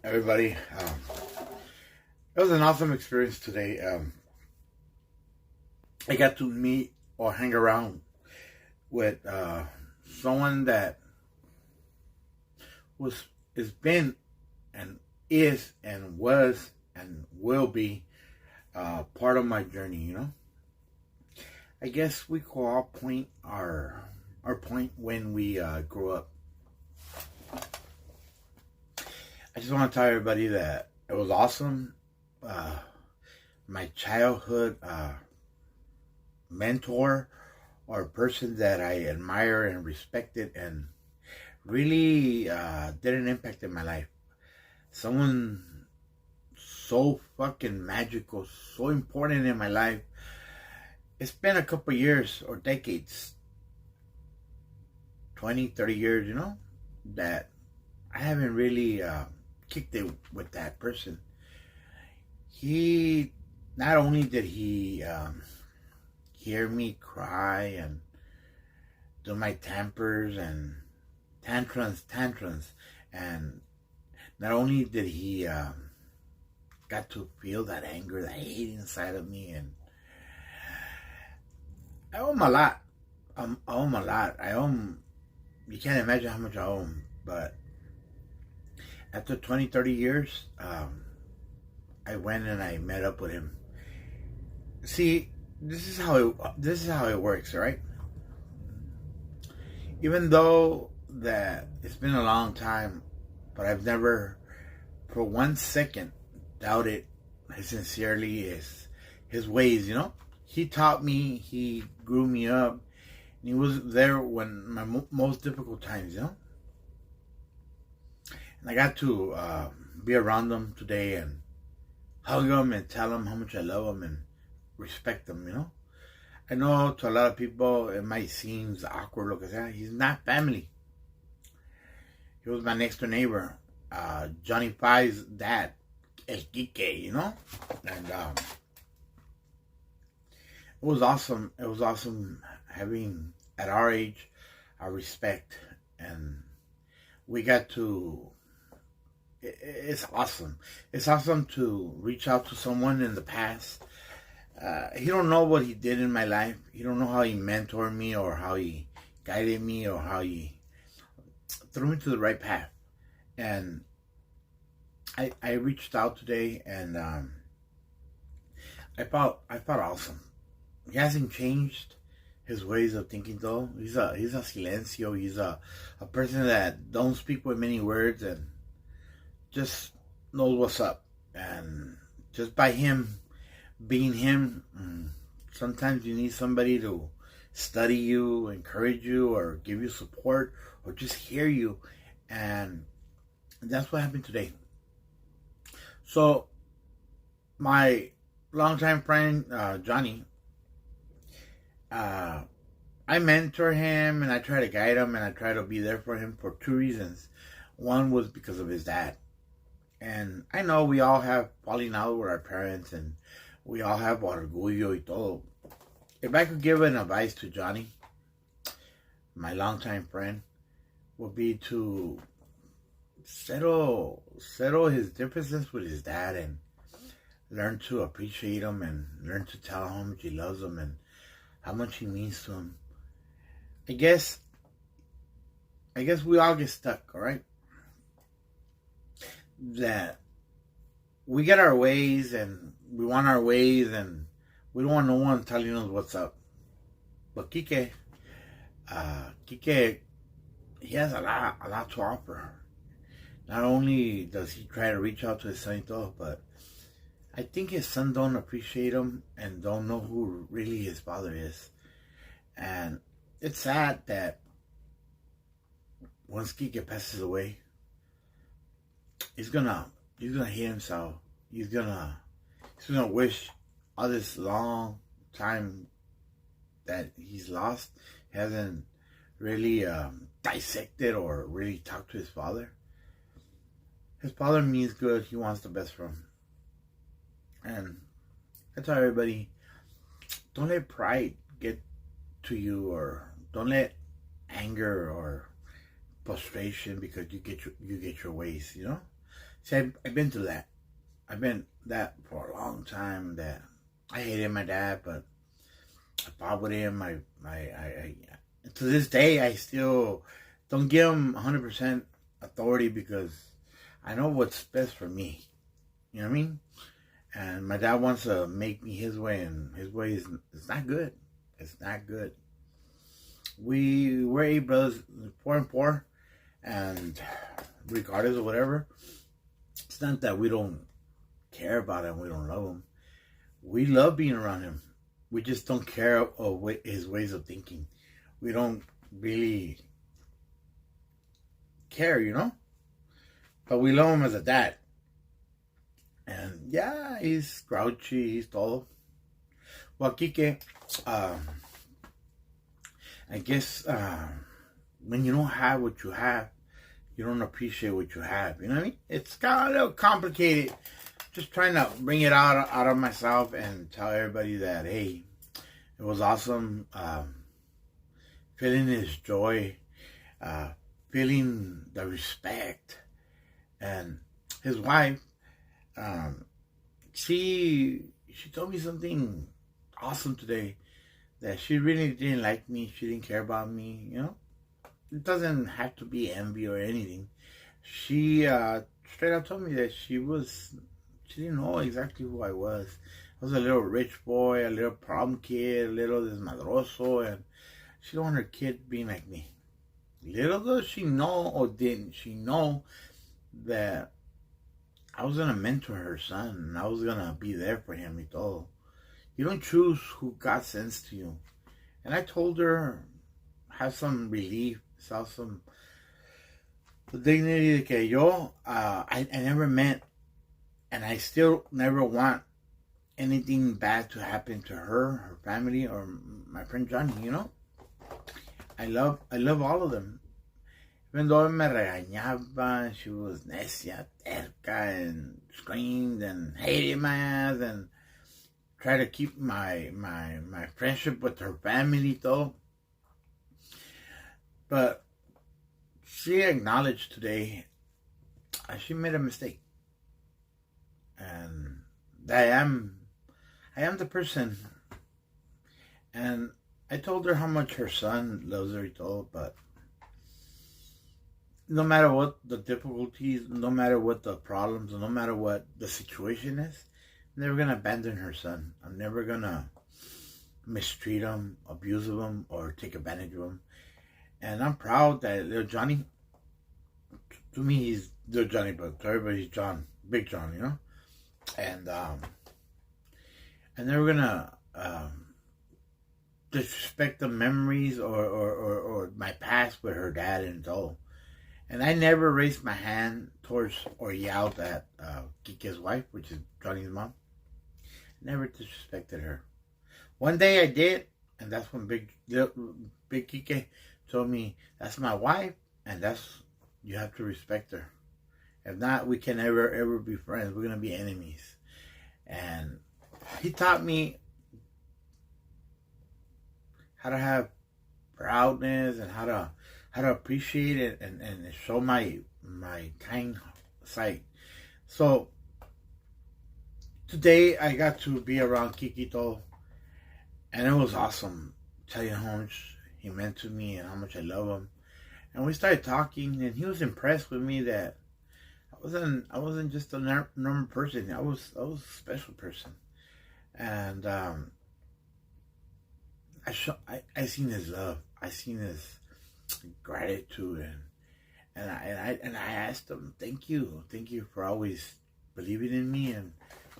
everybody. It was an awesome experience today. I got to meet or hang around with someone that has been and is and was and will be part of my journey. I guess we could all point our point when we grew up. I just want to tell everybody that it was awesome. My childhood mentor or person that I admire and respected and really did an impact in my life. Someone so fucking magical, so important in my life. It's been a couple years or decades, 20, 30 years, that I haven't really kicked it with that person. He, not only did he hear me cry and do my tantrums, and not only did he got to feel that anger, that hate inside of me, and I owe him a lot. I owe him a lot. You can't imagine how much I owe him, but after 20, 30 years, I went and I met up with him. See, this is how it works, right? Even though that it's been a long time, but I've never for 1 second doubted his sincerity, his ways, He taught me, he grew me up, and he was there when my most difficult times, And I got to be around him today and hug him and tell him how much I love him and respect him, I know to a lot of people it might seem awkward, look at that. He's not family. He was my next door neighbor, Johnny Pie's dad, El Kike, And it was awesome. It was awesome having, at our age, our respect. And we got to, it's awesome. It's awesome to reach out to someone in the past. He don't know what he did in my life. He don't know how he mentored me or how he guided me or how he threw me to the right path. And I reached out today and I felt awesome. He hasn't changed his ways of thinking though. He's a silencio. He's a person that don't speak with many words and just knows what's up. And just by him being him, sometimes you need somebody to study you, encourage you, or give you support, or just hear you. And that's what happened today. So my longtime friend, Johnny, I mentor him and I try to guide him and I try to be there for him for two reasons. One was because of his dad. And I know we all have falling out with our parents and we all have orgullo y todo. If I could give an advice to Johnny, my longtime friend, would be to settle his differences with his dad and learn to appreciate him and learn to tell him how much he loves him and how much he means to him. I guess we all get stuck, all right? That we get our ways and we want our ways and we don't want no one telling us what's up. But Kike, he has a lot to offer. Not only does he try to reach out to his son, but I think his son don't appreciate him and don't know who really his father is. And it's sad that once Kike passes away, he's gonna hate himself. He's gonna wish all this long time that he's lost hasn't really dissected or really talked to his father. His father means good. He wants the best for him. And I tell everybody, don't let pride get to you, or don't let anger or frustration because you get your ways, See, I've been through that. I've been that for a long time. That I hated my dad, but I fought with him. I to this day, I still don't give him 100% authority because I know what's best for me. You know what I mean? And my dad wants to make me his way, and his way is it's not good. It's not good. We're 8 brothers, 4 and 4, and regardless of whatever, it's not that we don't care about him, we don't love him. We love being around him. We just don't care of his ways of thinking. We don't really care, you know? But we love him as a dad. And yeah, he's grouchy, he's tall. Well, Kike, I guess when you don't have what you have, you don't appreciate what you have. You know what I mean? It's kind of a little complicated. Just trying to bring it out of myself and tell everybody that, hey, it was awesome. Feeling his joy, feeling the respect, and his wife. She told me something awesome today, that she really didn't like me. She didn't care about me. You know, it doesn't have to be envy or anything. She straight up told me that she didn't know exactly who I was. I was a little rich boy, a little problem kid, a little desmadroso, and she don't want her kid being like me. Little does she know, or didn't she know, that I was gonna mentor her son, and I was gonna be there for him y todo. You don't choose who God sends to you. And I told her, have some relief, have some dignity que yo, I never meant, and I still never want anything bad to happen to her family, or my friend Johnny, you know? I love all of them. Even though me regañaba, she was necia, terca, and screamed and hated my ass, and tried to keep my friendship with her family though. But she acknowledged today she made a mistake. And I am the person. And I told her how much her son loves her, but no matter what the difficulties, no matter what the problems, no matter what the situation is, I'm never going to abandon her son. I'm never going to mistreat him, abuse him, or take advantage of him. And I'm proud that little Johnny, to me he's little Johnny, but to everybody he's John, Big John, you know? And I'm never going to disrespect the memories or my past with her dad and all. And I never raised my hand towards or yelled at Kike's wife, which is Johnny's mom. Never disrespected her. One day I did, and that's when Big Kike told me, that's my wife, and you have to respect her. If not, we can never ever be friends. We're going to be enemies. And he taught me how to have proudness and how to appreciate it and show my kind side. So today I got to be around Kikito, and it was awesome. Telling how much he meant to me and how much I love him. And we started talking, and he was impressed with me that I wasn't just a normal person. I was a special person. And I seen his love. I seen his gratitude, and I asked him, thank you for always believing in me and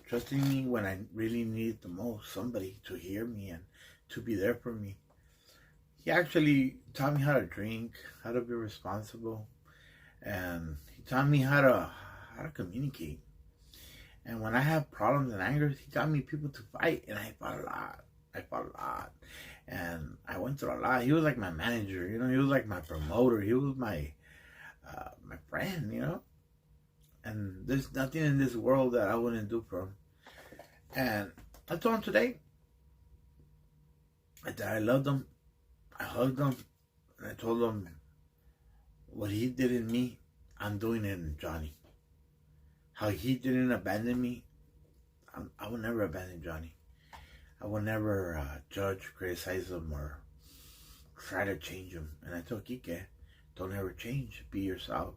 trusting me when I really needed the most, somebody to hear me and to be there for me. He actually taught me how to drink, how to be responsible, and he taught me how to communicate. And when I have problems and anger, he taught me people to fight, and I fought a lot. And I went through a lot. He was like my manager, you know. He was like my promoter. He was my friend, you know. And there's nothing in this world that I wouldn't do for him. And I told him today that I loved him. I hugged him, and I told him what he did in me, I'm doing it in Johnny. how he didn't abandon me, I will never abandon Johnny. I will never judge, criticize him, or try to change him. And I told Kike, don't ever change. Be yourself.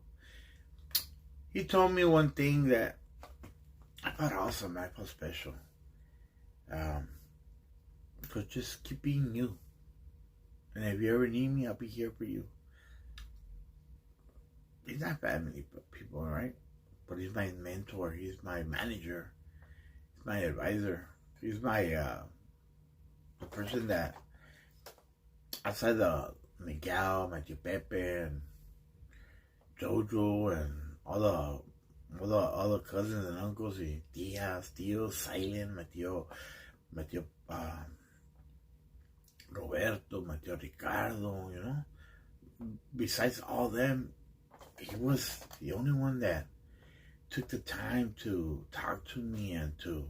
He told me one thing that I thought awesome. I felt special. So just keep being you. And if you ever need me, I'll be here for you. He's not family people, right? But he's my mentor. He's my manager. He's my advisor. He's my the person that outside the Miguel, my tio Pepe, and Jojo, and all the other cousins and uncles, y tías, tíos, Silent, my tío Roberto, my tío Ricardo, you know. Besides all them, he was the only one that took the time to talk to me and to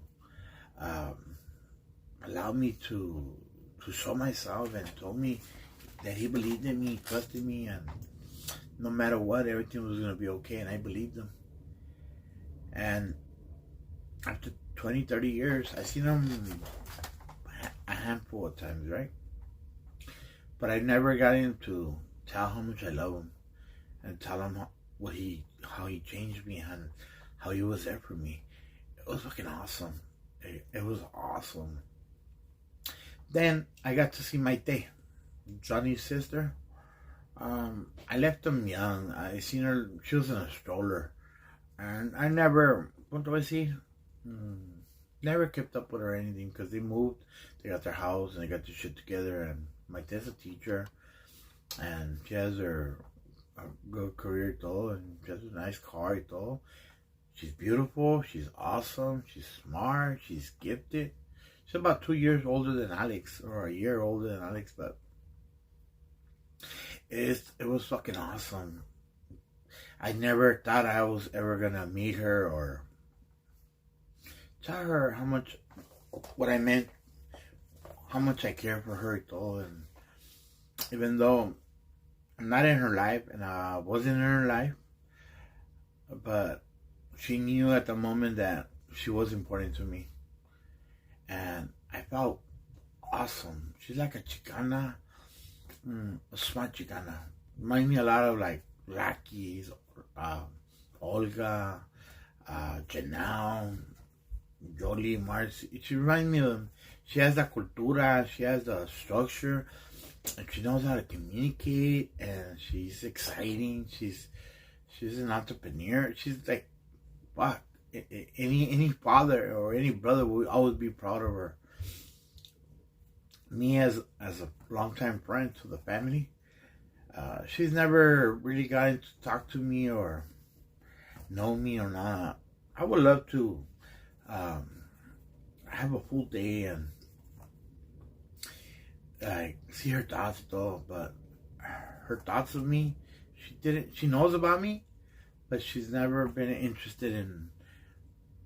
allow me to show myself, and told me that he believed in me, trusted me, and no matter what, everything was going to be okay, and I believed him. And after 20, 30 years, I've seen him a handful of times, right? But I never got him to tell how much I love him and tell him how he changed me and how he was there for me. It was fucking awesome. It was awesome. Then I got to see Maite, Johnny's sister. I left him young. I seen her, she was in a stroller. And I never, what do I see? Never kept up with her or anything, because they moved. They got their house and they got their shit together. And Maite's a teacher. And she has her a good career, todo, and she has a nice car, todo. She's beautiful. She's awesome. She's smart. She's gifted. She's about 2 years older than Alex, or a year older than Alex, but it was fucking awesome. I never thought I was ever gonna meet her or tell her how much, what I meant, how much I care for her, todo. And even though I'm not in her life, and I wasn't in her life, but she knew at the moment that she was important to me. And I felt awesome. She's like a Chicana, a smart Chicana. Reminds me a lot of like Rockies, Olga, Janelle, Jolie, Marcy. She reminds me of, she has the cultura, she has the structure, and she knows how to communicate, and she's exciting. She's an entrepreneur. She's like, fuck. Any father or any brother would always be proud of her. Me as a longtime friend to the family, she's never really gotten to talk to me or know me or not. I would love to have a full day and see her thoughts though, but her thoughts of me, she knows about me, but she's never been interested in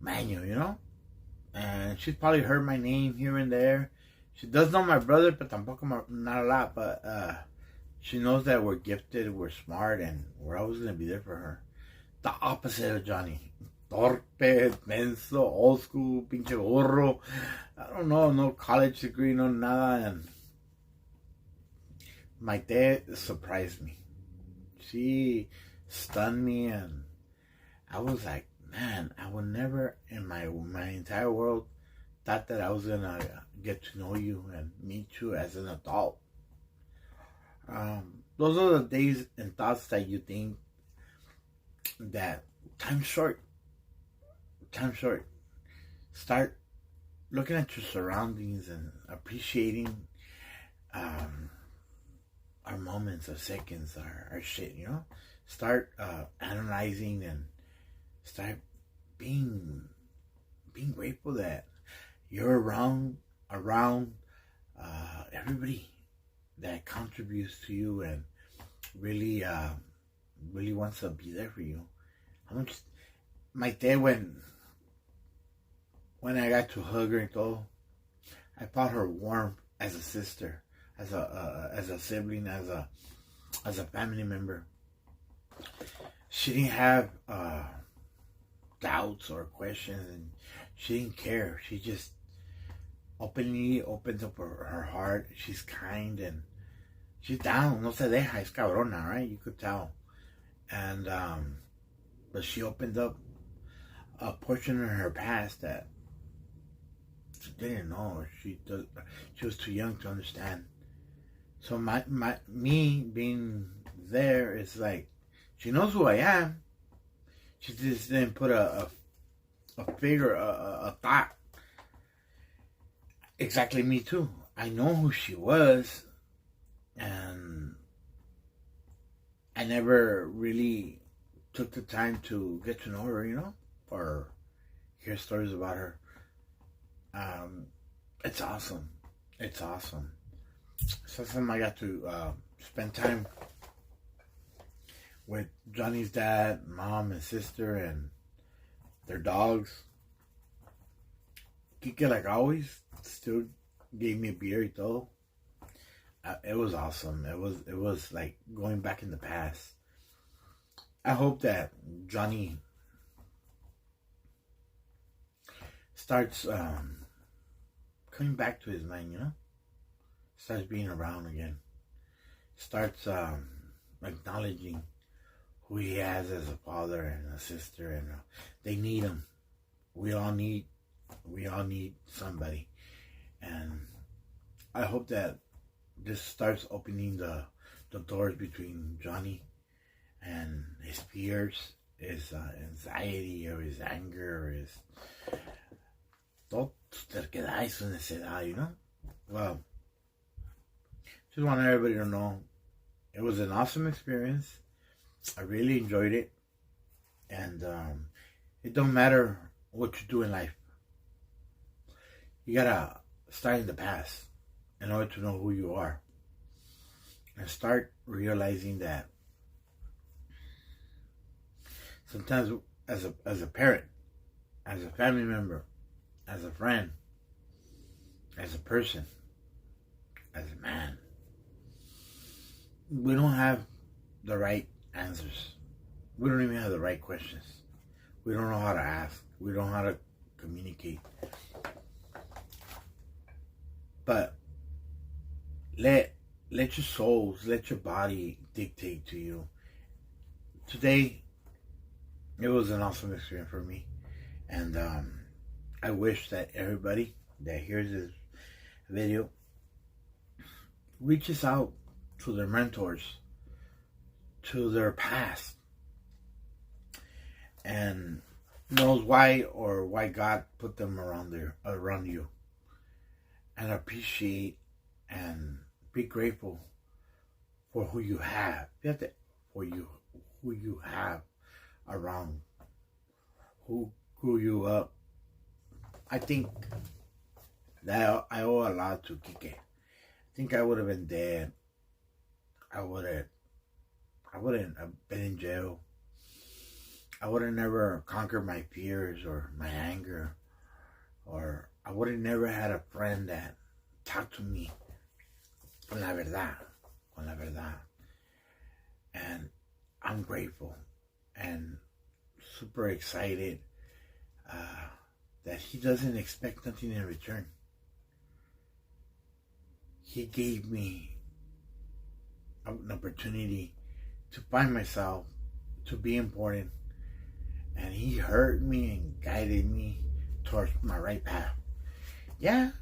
Manuel, you know? And she's probably heard my name here and there. She does know my brother, but tampoco not a lot, but she knows that we're gifted, we're smart, and we're always going to be there for her. The opposite of Johnny. Torpe, menso, old school, pinche burro. I don't know, no college degree, no nada. And my dad surprised me. She stunned me, and I was like, man, I would never in my entire world thought that I was gonna get to know you and meet you as an adult. Those are the days and thoughts that you think that time's short. Time's short. Start looking at your surroundings and appreciating our moments, our seconds, our shit, you know? Start analyzing and start being grateful that you're around everybody that contributes to you and really wants to be there for you. How much my dad, when I got to hug her and all, I felt her warmth as a sister, as a sibling, as a family member. She didn't have doubts or questions, and she didn't care. She just openly opens up her heart. She's kind and she's down. No se deja, es cabrona, right? You could tell. And but she opened up a portion of her past that she didn't know. She was too young to understand. So me being there is like, she knows who I am. She just didn't put a figure, a thought. Exactly, me too. I know who she was, and I never really took the time to get to know her, or hear stories about her. It's awesome. It's awesome. Sometimes I got to spend time with Johnny's dad, mom, and sister, and their dogs. Kike, like always, still gave me a beer y todo. It was awesome. It was like going back in the past. I hope that Johnny starts coming back to his mind, starts being around again, starts acknowledging who he has as a father and a sister, and they need him. We all need somebody, and I hope that this starts opening the doors between Johnny and his fears, his anxiety, or his anger, or his todo terquedad y su necedad, Well, just want everybody to know it was an awesome experience. I really enjoyed it, and it don't matter what you do in life. You gotta start in the past in order to know who you are, and start realizing that sometimes as a parent, as a family member, as a friend, as a person, as a man, we don't have the right answers. We don't even have the right questions. We don't know how to ask. We don't know how to communicate. But let your souls, let your body dictate to you. Today, it was an awesome experience for me. And I wish that everybody that hears this video reaches out to their mentors, to their past, and knows why God put them around you, and appreciate and be grateful for who you have. Who you have around, who grew you up. I think that I owe a lot to Kike. I think I would have been dead. I wouldn't have been in jail. I would have never conquered my fears or my anger, or I would have never had a friend that talked to me con la verdad. And I'm grateful and super excited that he doesn't expect nothing in return. He gave me an opportunity to find myself, to be important, and he heard me and guided me towards my right path. Yeah,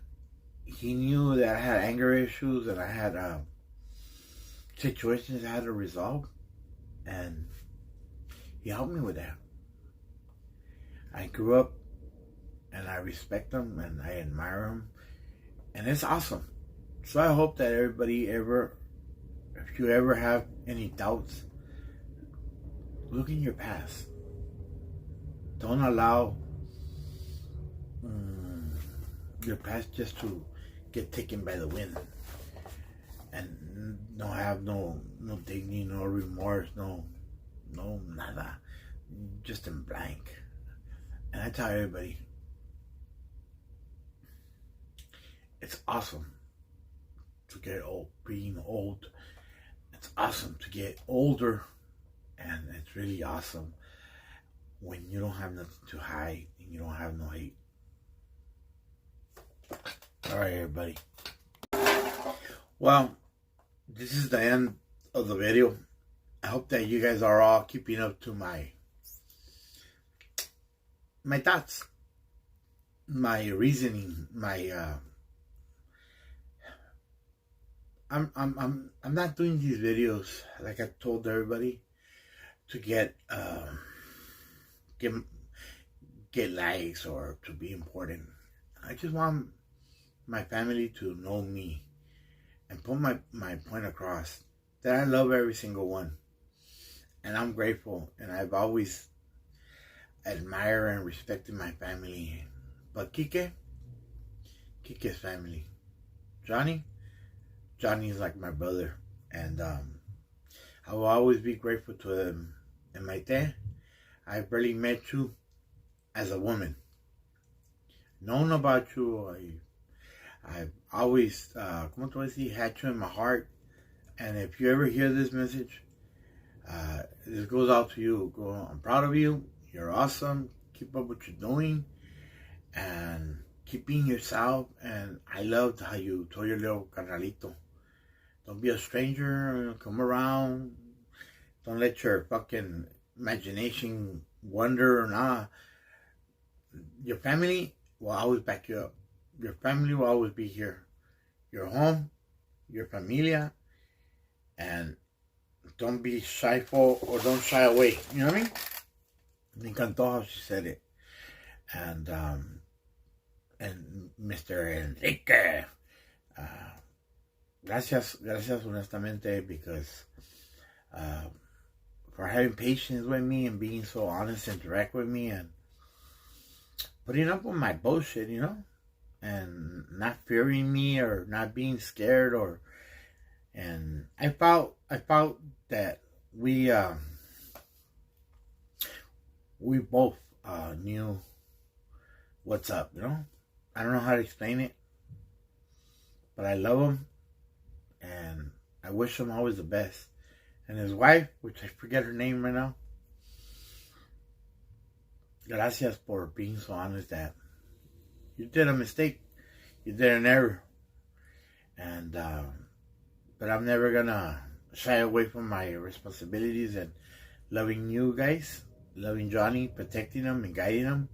he knew that I had anger issues and I had situations I had to resolve, and he helped me with that. I grew up and I respect him and I admire him, and it's awesome. So I hope that everybody if you ever have any doubts, look in your past. Don't allow your past just to get taken by the wind, and have no dignity, no remorse, no nada, just in blank. And I tell everybody, it's awesome to get old, being old. It's awesome to get older, and it's really awesome. when you don't have nothing to hide and you don't have no hate. All right, everybody. Well, this is the end of the video. I hope that you guys are all keeping up to my thoughts, my reasoning, my I'm not doing these videos, like I told everybody, to get likes or to be important. I just want my family to know me and put my point across that I love every single one, and I'm grateful, and I've always admired and respected my family. But Kike's family, Johnny is like my brother, and I will always be grateful to him. And Maite, I barely met you as a woman. Known about you, I've always, como te voy a decir, had you in my heart. And if you ever hear this message, this goes out to you. I'm proud of you. You're awesome. Keep up what you're doing. And keep being yourself. And I loved how you told your little carnalito, don't be a stranger. Come around. Don't let your fucking imagination wander. Nah. Your family will always back you up. Your family will always be here. Your home, your familia, and don't be shyful or don't shy away. You know what I mean? Me encantó how she said it. And Mr. Enrique, gracias honestamente, because for having patience with me and being so honest and direct with me and putting up with my bullshit, you know, and not fearing me or not being scared and I felt that we both knew what's up, you know. I don't know how to explain it, but I love him and I wish him always the best. And his wife, which I forget her name right now, gracias por being so honest that you did a mistake, you did an error, and but I'm never gonna shy away from my responsibilities and loving you guys, loving Johnny, protecting him and guiding him,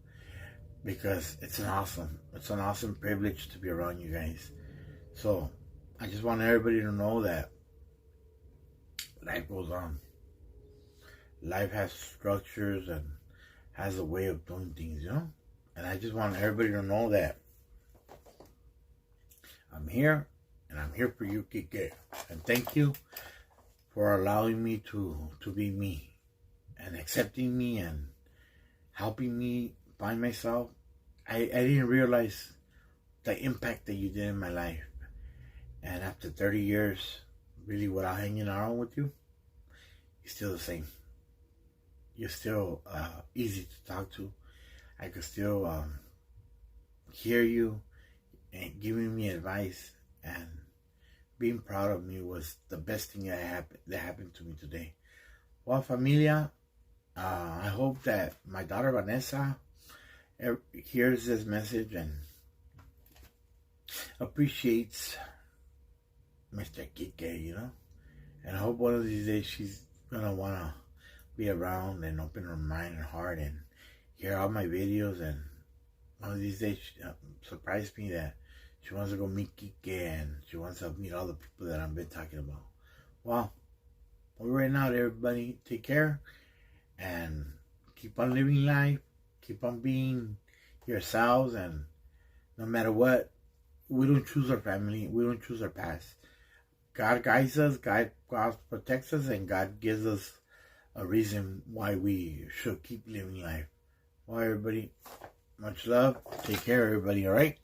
because it's an awesome privilege to be around you guys. So I just want everybody to know that life goes on. Life has structures and has a way of doing things, you know? And I just want everybody to know that I'm here, and I'm here for you, Kike. And thank you for allowing me to be me, and accepting me, and helping me find myself. I didn't realize the impact that you did in my life. And after 30 years, really without hanging around with you, you're still the same. You're still easy to talk to. I could still hear you and giving me advice, and being proud of me was the best thing that happened to me today. Well, familia, I hope that my daughter Vanessa hears this message and appreciates Mr. Kike, you know. And I hope one of these days she's gonna wanna be around and open her mind and heart and hear all my videos, and one of these days she surprised me that she wants to go meet Kike and she wants to meet all the people that I've been talking about. Well, right now, everybody, take care and keep on living life, keep on being yourselves, and no matter what, we don't choose our family, we don't choose our past. God guides us, God protects us, and God gives us a reason why we should keep living life. Well, everybody, much love. Take care, everybody, all right?